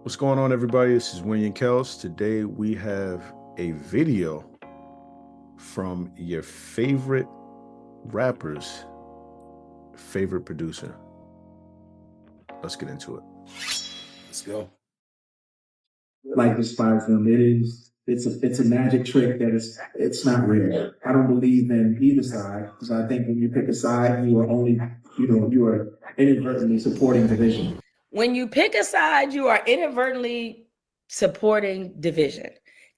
What's going on, everybody? This is Winny and Kels. Today we have a video from your favorite rapper's favorite producer. Let's get into it. Let's go. Like despise them. It's a magic trick that it's not real. I don't believe in either side because I think when you pick a side, you are only you are inadvertently supporting division. When you pick a side, you are inadvertently supporting division.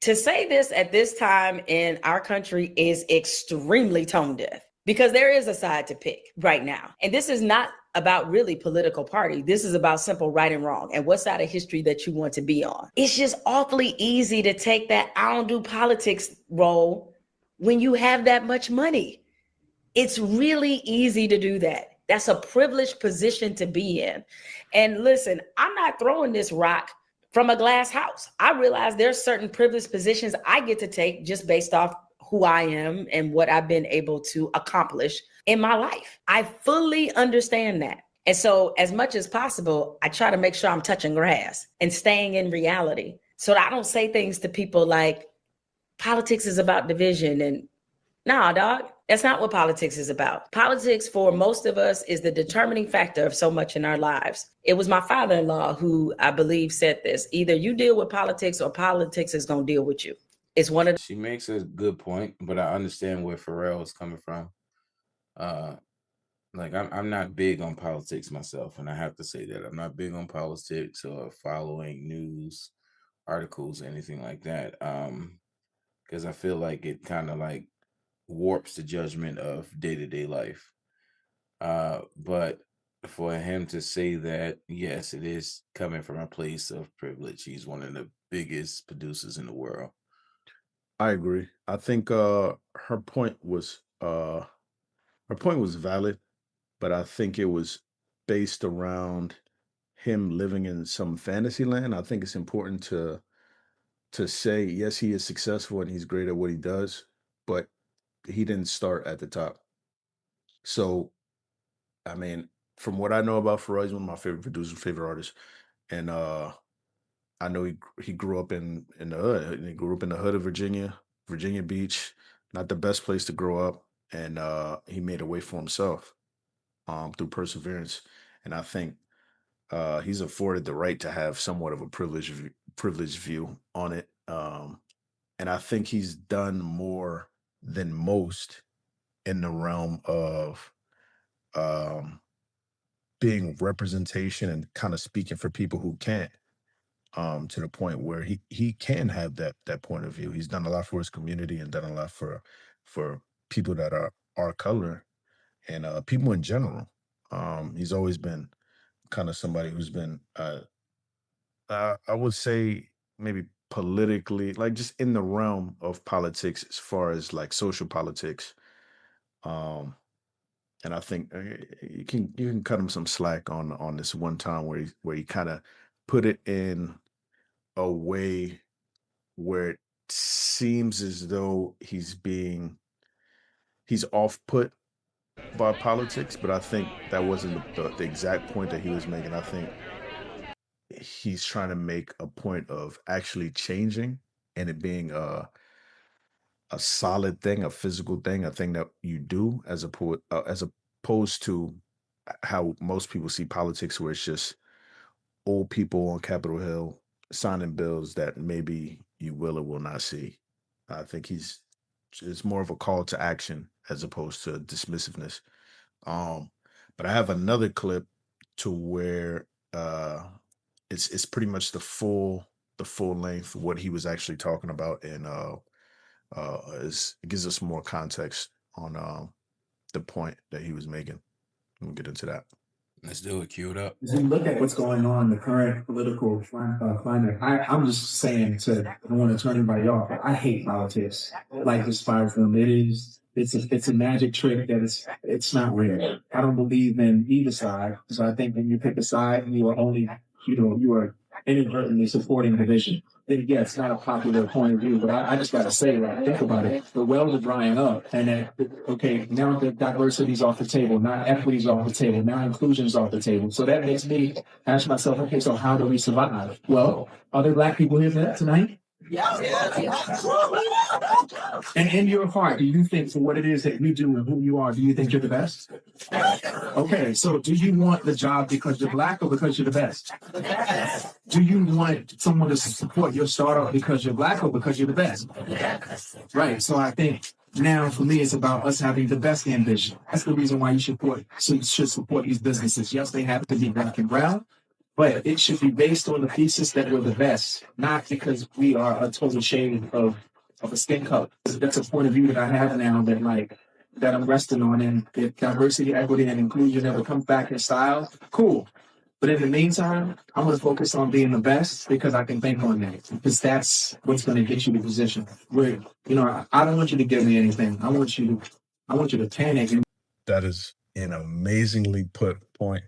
To say this at this time in our country is extremely tone deaf because there is a side to pick right now. And this is not about really political party. This is about simple right and wrong and what side of history that you want to be on. It's just awfully easy to take that I don't do politics role when you have that much money. It's really easy to do that. That's a privileged position to be in. And listen, I'm not throwing this rock from a glass house. I realize there's certain privileged positions I get to take just based off who I am and what I've been able to accomplish in my life. I fully understand that. And so as much as possible, I try to make sure I'm touching grass and staying in reality so that I don't say things to people like politics is about division and nah, dog, that's not what politics is about. Politics for most of us is the determining factor of so much in our lives. It was my father-in-law who I believe said this. Either you deal with politics or politics is going to deal with you. It's one of She makes a good point, but I understand where Pharrell is coming from. Like I'm not big on politics myself, and I have to say that I'm not big on politics or following news articles, anything like that. Because I feel like it kind of like warps the judgment of day-to-day life. But for him to say that, yes, it is coming from a place of privilege. He's one of the biggest producers in the world. I agree. I think her point was valid, but I think it was based around him living in some fantasy land. I think it's important to say yes, he is successful and he's great at what he does, but he didn't start at the top. So I mean, from what I know about Pharrell, he's one of my favorite producers, favorite artists, and I know he grew up in the hood. And he grew up in the hood of Virginia, Virginia Beach, not the best place to grow up, and he made a way for himself through perseverance. And I think he's afforded the right to have somewhat of a privileged view on it. And I think he's done more than most in the realm of um, being representation and kind of speaking for people who can't, to the point where he can have that point of view. He's done a lot for his community and done a lot for people that are our color and people in general. He's always been kind of somebody who's been I would say maybe politically, like just in the realm of politics as far as like social politics. Um and I think you can cut him some slack on this one time where he kind of put it in a way where it seems as though he's off put by politics, but I think that wasn't the exact point that he was making. I think he's trying to make a point of actually changing and it being a solid thing, a physical thing, a thing that you do as opposed to how most people see politics, where it's just old people on Capitol Hill signing bills that maybe you will or will not see. I think it's more of a call to action as opposed to dismissiveness. Um, but I have another clip to where it's pretty much the full length of what he was actually talking about, and it gives us more context on the point that he was making. We'll get into that. Let's do it. Cue it up. As we look at what's going on, the current political climate, I'm just saying to I don't want to turn anybody off, but I hate politics. Like despise them. It's a magic trick that it's not real. I don't believe in either side because I think when you pick a side, you are only you are inadvertently supporting division. then yeah, it's not a popular point of view. But I just gotta say, like, think about it. The wells are drying up, and then okay, now the diversity's off the table, now equity's off the table, now inclusion's off the table. So that makes me ask myself, okay, so how do we survive? Well, are there black people here tonight? And in your heart, do you think for what it is that you do and who you are, do you think you're the best? Okay, so do you want the job because you're black or because you're the best? Do you want someone to support your startup because you're black or because you're the best? Right. So I think now for me, it's about us having the best ambition. That's the reason why you should support these businesses. Yes, they have to be black and brown, but it should be based on the thesis that we're the best, not because we are a total shade of a skin color. That's a point of view that I have now that I'm resting on. And if diversity, equity, and inclusion ever comes back in style, cool. But in the meantime, I'm going to focus on being the best because I can bank on that. Because that's what's going to get you the position. Where, I don't want you to give me anything. I want you to panic. That is an amazingly put point.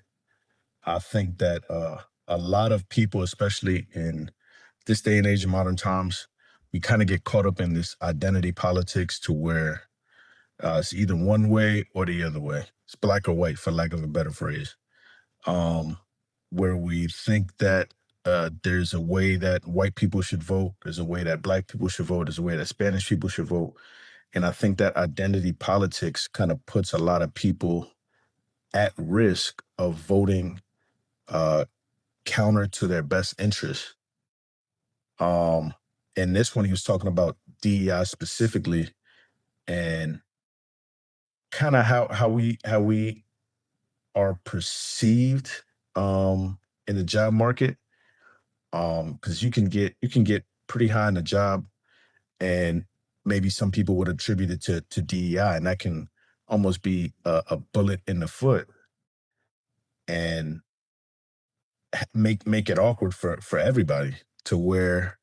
I think that a lot of people, especially in this day and age of modern times, we kind of get caught up in this identity politics to where it's either one way or the other way. It's black or white, for lack of a better phrase. Where we think that there's a way that white people should vote, there's a way that black people should vote, there's a way that Spanish people should vote. And I think that identity politics kind of puts a lot of people at risk of voting uh, counter to their best interests. And this one, he was talking about DEI specifically, and kind of how we are perceived in the job market. Because you can get pretty high in the job, and maybe some people would attribute it to DEI, and that can almost be a bullet in the foot and make it awkward for everybody to where,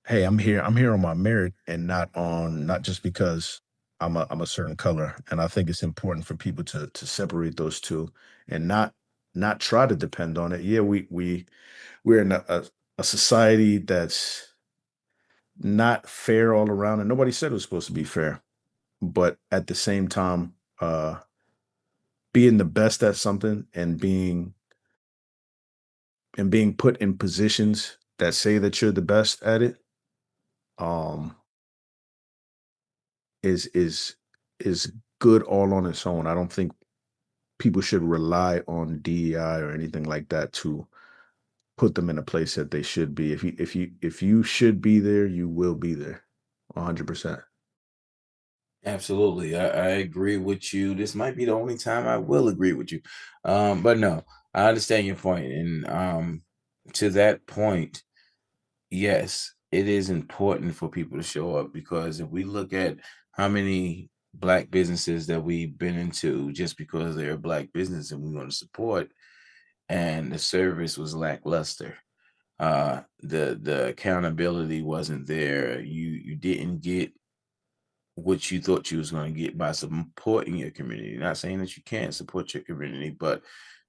hey, I'm here on my merit and not just because I'm a certain color. And I think it's important for people to separate those two and not try to depend on it. Yeah, we're in a society that's not fair all around, and nobody said it was supposed to be fair. But at the same time, being the best at something and being put in positions that say that you're the best at it, um, is good all on its own. I don't think people should rely on DEI or anything like that to put them in a place that they should be. If you should be there, you will be there, 100%. Absolutely. I agree with you. This might be the only time I will agree with you. But no, I understand your point. And to that point, yes, it is important for people to show up, because if we look at how many black businesses that we've been into just because they're a black business and we want to support, and the service was lackluster. The accountability wasn't there. You didn't get what you thought you was going to get by supporting your community. Not saying that you can't support your community, but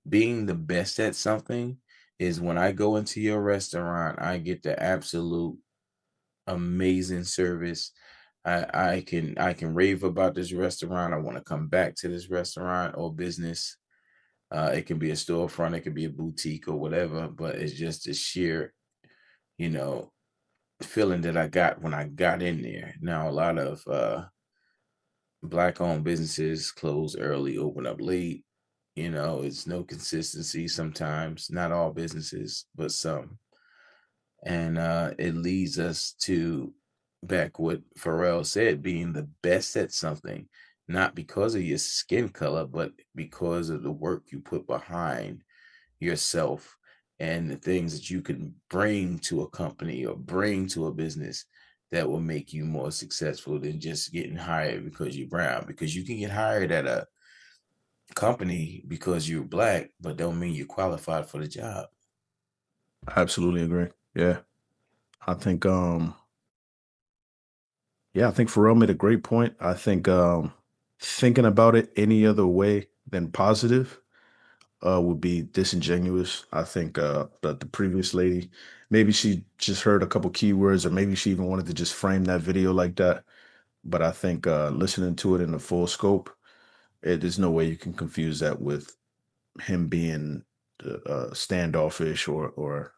being the best at something is when I go into your restaurant, I get the absolute amazing service. I can rave about this restaurant. I want to come back to this restaurant or business. It can be a storefront, it could be a boutique or whatever, but it's just a sheer, you know, feeling that I got when I got in there. Now a lot of black owned businesses close early, open up late. It's no consistency sometimes, not all businesses, but some. And it leads us to back what Pharrell said, being the best at something, not because of your skin color, but because of the work you put behind yourself and the things that you can bring to a company or bring to a business that will make you more successful than just getting hired because you're brown. Because you can get hired at a company because you're black, but don't mean you're qualified for the job. I absolutely agree. Yeah. I think yeah, I think Pharrell made a great point. I think thinking about it any other way than positive would be disingenuous. I think the previous lady, maybe she just heard a couple keywords, or maybe she even wanted to just frame that video like that. But I think listening to it in the full scope, there's no way you can confuse that with him being standoffish or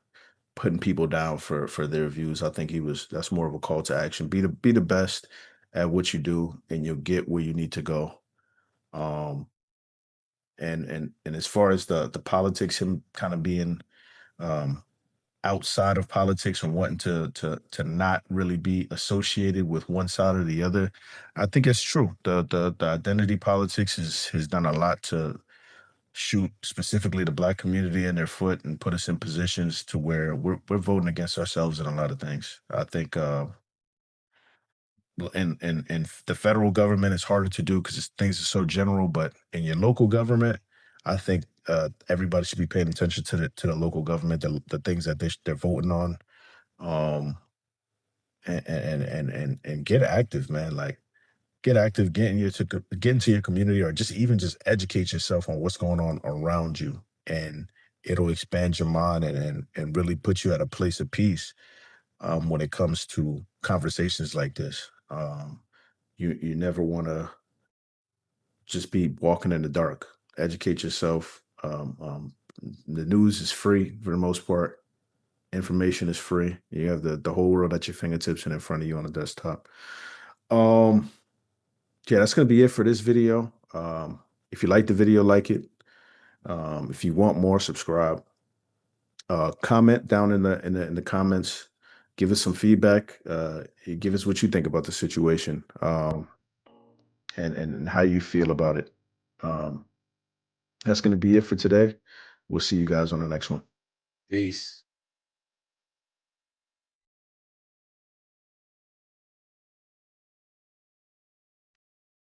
putting people down for their views. I think that's more of a call to action. Be the best at what you do, and you'll get where you need to go. Um, and as far as the politics, him kind of being um, outside of politics and wanting to not really be associated with one side or the other, I think it's true. The identity politics has done a lot to shoot specifically the Black community in their foot and put us in positions to where we're voting against ourselves in a lot of things. I think in the federal government it's harder to do because things are so general, but in your local government, I think everybody should be paying attention to the local government, the things that they're voting on, um, and get active, man. Like get active, get into your community, or just even just educate yourself on what's going on around you, and it'll expand your mind and really put you at a place of peace when it comes to conversations like this. You never want to just be walking in the dark. Educate yourself. The news is free for the most part. Information is free. You have the whole world at your fingertips and in front of you on the desktop. Um, yeah, that's gonna be it for this video. If you like the video, like it. If you want more, subscribe. Comment down in the comments. Give us some feedback. Give us what you think about the situation, and how you feel about it. Um, that's going to be it for today. We'll see you guys on the next one. Peace.